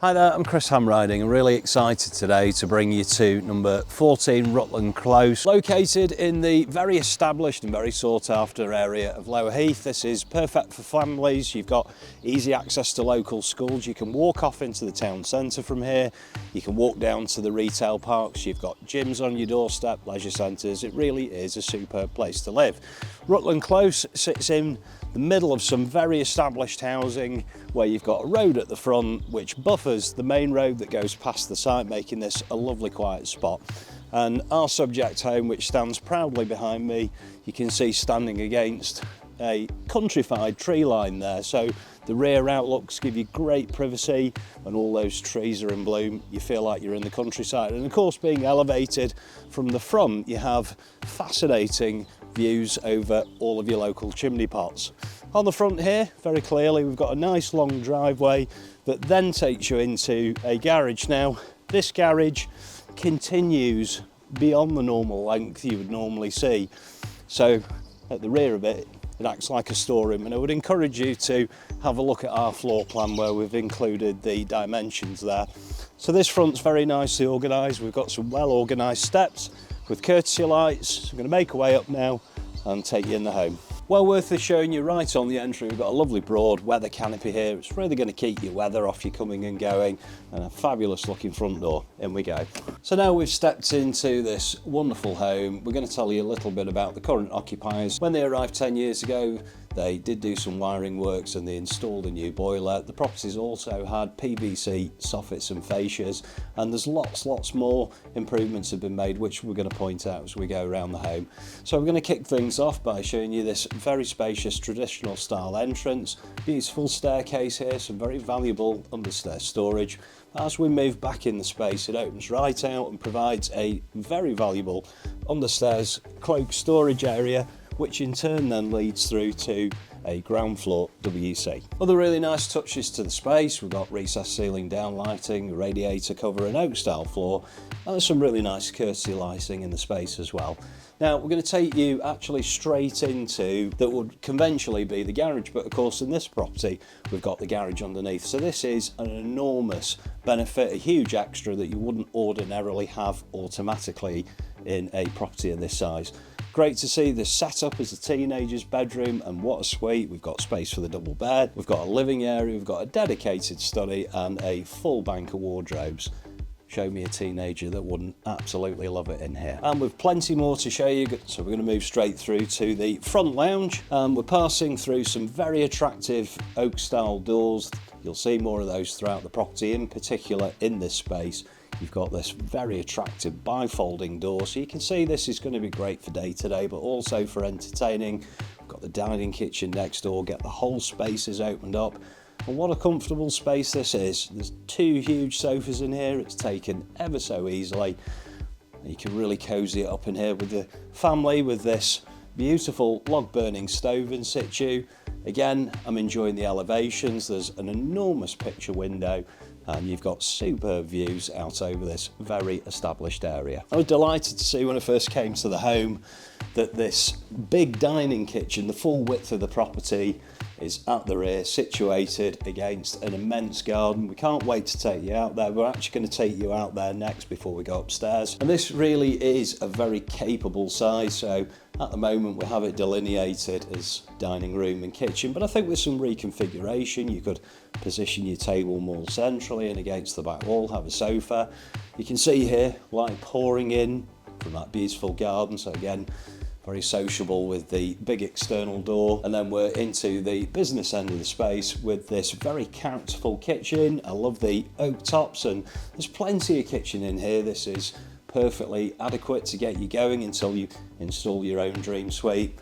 Hi there, I'm Chris Hamriding. I'm really excited today to bring you to number 14 Rutland Close, located in the very established and very sought after area of Lower Heath. This is perfect for families. You've got easy access to local schools. You can walk off into the town centre from here. You can walk down to the retail parks. You've got gyms on your doorstep, leisure centres. It really is a superb place to live. Rutland Close sits in the middle of some very established housing where you've got a road at the front which buffers the main road that goes past the site, making this a lovely quiet spot. And our subject home, which stands proudly behind me, you can see standing against a countrified tree line there, so the rear outlooks give you great privacy and all those trees are in bloom. You feel like you're in the countryside, and of course being elevated from the front you have fascinating views over all of your local chimney pots. On the front here, very clearly, we've got a nice long driveway that then takes you into a garage. Now, this garage continues beyond the normal length you would normally see. So at the rear of it, it acts like a storeroom, and I would encourage you to have a look at our floor plan where we've included the dimensions there. So this front's very nicely organised. We've got some well organised steps with courtesy lights. So I'm going to make our way up now and take you in the home. Well worth it showing you right on the entry. We've got a lovely broad weather canopy here. It's really going to keep your weather off you coming and going, and a fabulous looking front door. In we go. So now we've stepped into this wonderful home, we're going to tell you a little bit about the current occupiers. When they arrived 10 years ago, they did do some wiring works and they installed a new boiler. The property's also had PVC soffits and fascias, and there's lots more improvements have been made, which we're going to point out as we go around the home. So we're going to kick things off by showing you this very spacious traditional style entrance. Beautiful staircase here, some very valuable understairs storage. As we move back in the space, it opens right out and provides a very valuable understairs cloak storage area, which in turn then leads through to a ground floor WC. Other really nice touches to the space, we've got recessed ceiling down lighting, a radiator cover, an oak style floor, and there's some really nice courtesy lighting in the space as well. Now we're going to take you actually straight into that would conventionally be the garage, but of course in this property we've got the garage underneath. So this is an enormous benefit, a huge extra that you wouldn't ordinarily have automatically in a property of this size. Great to see this set up as a teenager's bedroom, and what a suite. We've got space for the double bed, we've got a living area, we've got a dedicated study and a full bank of wardrobes. Show me a teenager that wouldn't absolutely love it in here. And with plenty more to show you, so we're going to move straight through to the front lounge. We're passing through some very attractive oak style doors. You'll see more of those throughout the property, in particular in this space. You've got this very attractive bifolding door, so you can see this is going to be great for day to day, but also for entertaining. We've got the dining kitchen next door, get the whole spaces opened up. And what a comfortable space this is. There's two huge sofas in here, it's taken ever so easily. You can really cozy it up in here with the family with this beautiful log burning stove in situ. Again, I'm enjoying the elevations. There's an enormous picture window, and you've got superb views out over this very established area. I was delighted to see when I first came to the home that this big dining kitchen, the full width of the property, is at the rear, situated against an immense garden. We can't wait to take you out there. We're actually going to take you out there next before we go upstairs. And this really is a very capable size, so at the moment we have it delineated as dining room and kitchen, but I think with some reconfiguration you could position your table more centrally and against the back wall, have a sofa. You can see here light pouring in from that beautiful garden, so again very sociable with the big external door. And then we're into the business end of the space with this very characterful kitchen. I love the oak tops, and there's plenty of kitchen in here. This is perfectly adequate to get you going until you install your own dream suite.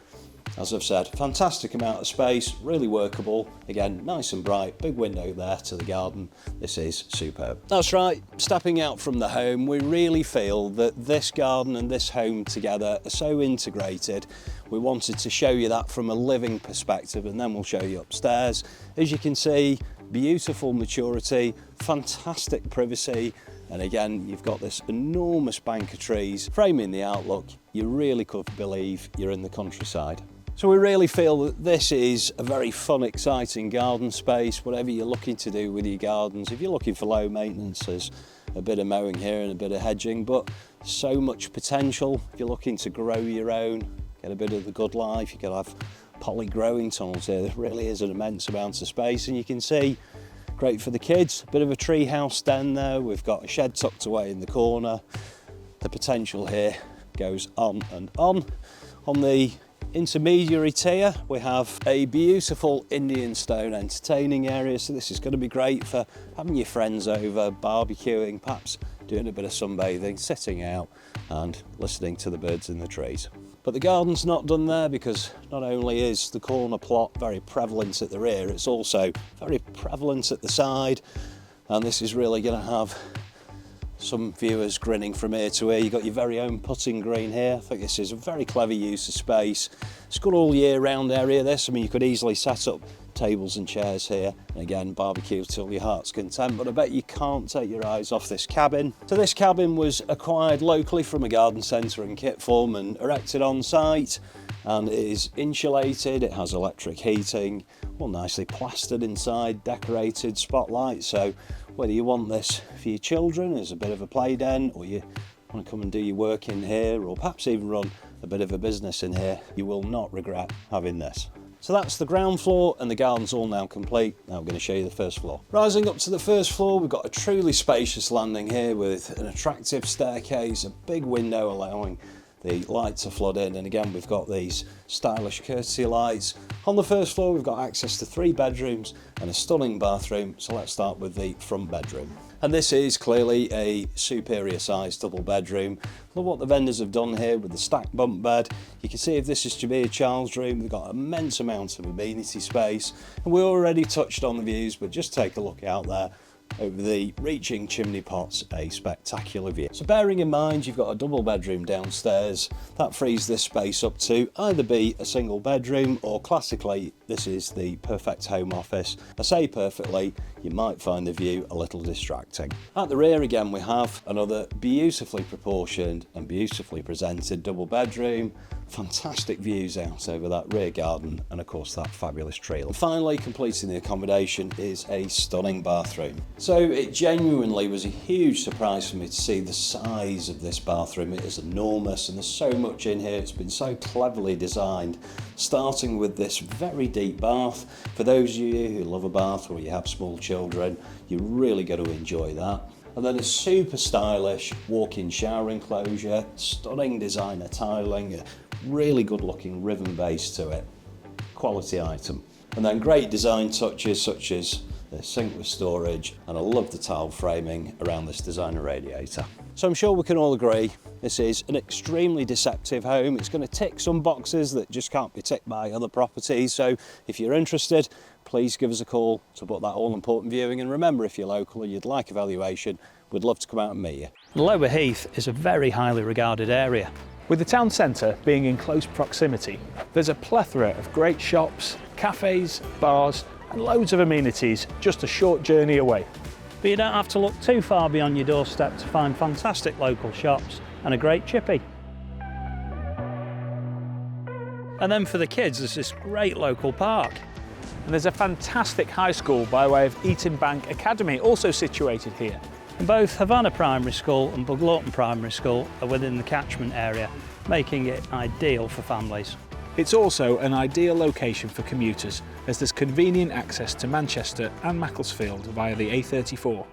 As I've said, fantastic amount of space, really workable. Again, nice and bright, big window there to the garden. This is superb. That's right, stepping out from the home, we really feel that this garden and this home together are so integrated. We wanted to show you that from a living perspective, and then we'll show you upstairs. As you can see, beautiful maturity, fantastic privacy, and again, you've got this enormous bank of trees framing the outlook. You really could believe you're in the countryside. So we really feel that this is a very fun, exciting garden space, whatever you're looking to do with your gardens. If you're looking for low maintenance, there's a bit of mowing here and a bit of hedging, but so much potential. If you're looking to grow your own, get a bit of the good life, you could have poly growing tunnels here. There really is an immense amount of space, and you can see, great for the kids. A bit of a tree house den there. We've got a shed tucked away in the corner. The potential here goes on and on. On the intermediary tier, we have a beautiful Indian stone entertaining area, so this is going to be great for having your friends over, barbecuing, perhaps doing a bit of sunbathing, sitting out and listening to the birds in the trees. But the garden's not done there, because not only is the corner plot very prevalent at the rear, it's also very prevalent at the side, and this is really going to have some viewers grinning from ear to ear. You've got your very own putting green here. I think this is a very clever use of space. It's got all year round area this. I mean, you could easily set up tables and chairs here, and again barbecue till your heart's content, but I bet you can't take your eyes off this cabin. So this cabin was acquired locally from a garden centre in kit form and erected on site, and it is insulated, it has electric heating, all nicely plastered inside, decorated, spotlights. So whether you want this for your children as a bit of a play den, or you want to come and do your work in here, or perhaps even run a bit of a business in here, you will not regret having this. So that's the ground floor, and the garden's all now complete. Now I'm going to show you the first floor. Rising up to the first floor, we've got a truly spacious landing here with an attractive staircase, a big window allowing the light to flood in, and again we've got these stylish courtesy lights. On the first floor we've got access to 3 bedrooms and a stunning bathroom, so let's start with the front bedroom. And this is clearly a superior sized double bedroom. Look what the vendors have done here with the stacked bunk bed. You can see if this is to be a child's room, they've got an immense amount of amenity space, and we already touched on the views, but just take a look out there over the reaching chimney pots, a spectacular view. So bearing in mind you've got a double bedroom downstairs, that frees this space up to either be a single bedroom, or classically this is the perfect home office. I say perfectly, you might find the view a little distracting. At the rear again we have another beautifully proportioned and beautifully presented double bedroom. Fantastic views out over that rear garden, and of course that fabulous tree. And finally, completing the accommodation is a stunning bathroom. So it genuinely was a huge surprise for me to see the size of this bathroom. It is enormous, and there's so much in here. It's been so cleverly designed, starting with this very deep bath. For those of you who love a bath or you have small children, you're really going to enjoy that. And then a super stylish walk-in shower enclosure, stunning designer tiling, a really good looking ribbon base to it, quality item. And then great design touches such as the sink with storage, and I love the tile framing around this designer radiator. So I'm sure we can all agree this is an extremely deceptive home. It's going to tick some boxes that just can't be ticked by other properties. So if you're interested, please give us a call to book that all-important viewing. And remember, if you're local and you'd like a valuation, we'd love to come out and meet you. Lower Heath is a very highly regarded area. With the town centre being in close proximity, there's a plethora of great shops, cafes, bars and loads of amenities just a short journey away. But you don't have to look too far beyond your doorstep to find fantastic local shops and a great chippy. And then for the kids, there's this great local park. And there's a fantastic high school by way of Eaton Bank Academy also situated here. And both Havana Primary School and Congleton Primary School are within the catchment area, making it ideal for families. It's also an ideal location for commuters, as there's convenient access to Manchester and Macclesfield via the A34.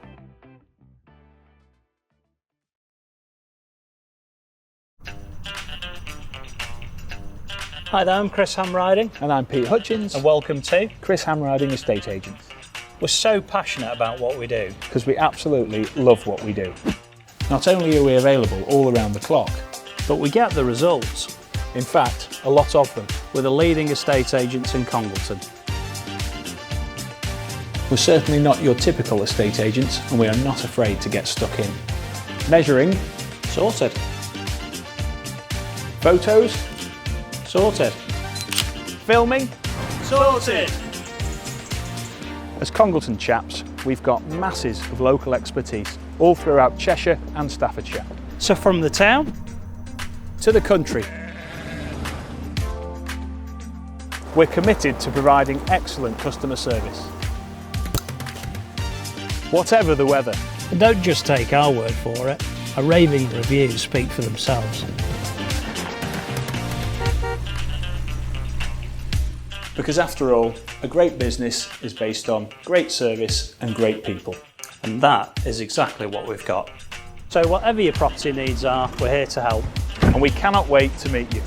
Hi there, I'm Chris Hamriding. And I'm Pete Hutchins. And welcome to Chris Hamriding Estate Agents. We're so passionate about what we do. Because we absolutely love what we do. Not only are we available all around the clock, but we get the results. In fact, a lot of them. We're the leading estate agents in Congleton. We're certainly not your typical estate agents, and we are not afraid to get stuck in. Measuring? Sorted. Photos? Sorted. Filming? Sorted. As Congleton chaps, we've got masses of local expertise all throughout Cheshire and Staffordshire. So from the town to the country, We're committed to providing excellent customer service. Whatever the weather. And don't just take our word for it. A raving reviews speak for themselves. Because after all, a great business is based on great service and great people. And that is exactly what we've got. So whatever your property needs are, we're here to help. And we cannot wait to meet you.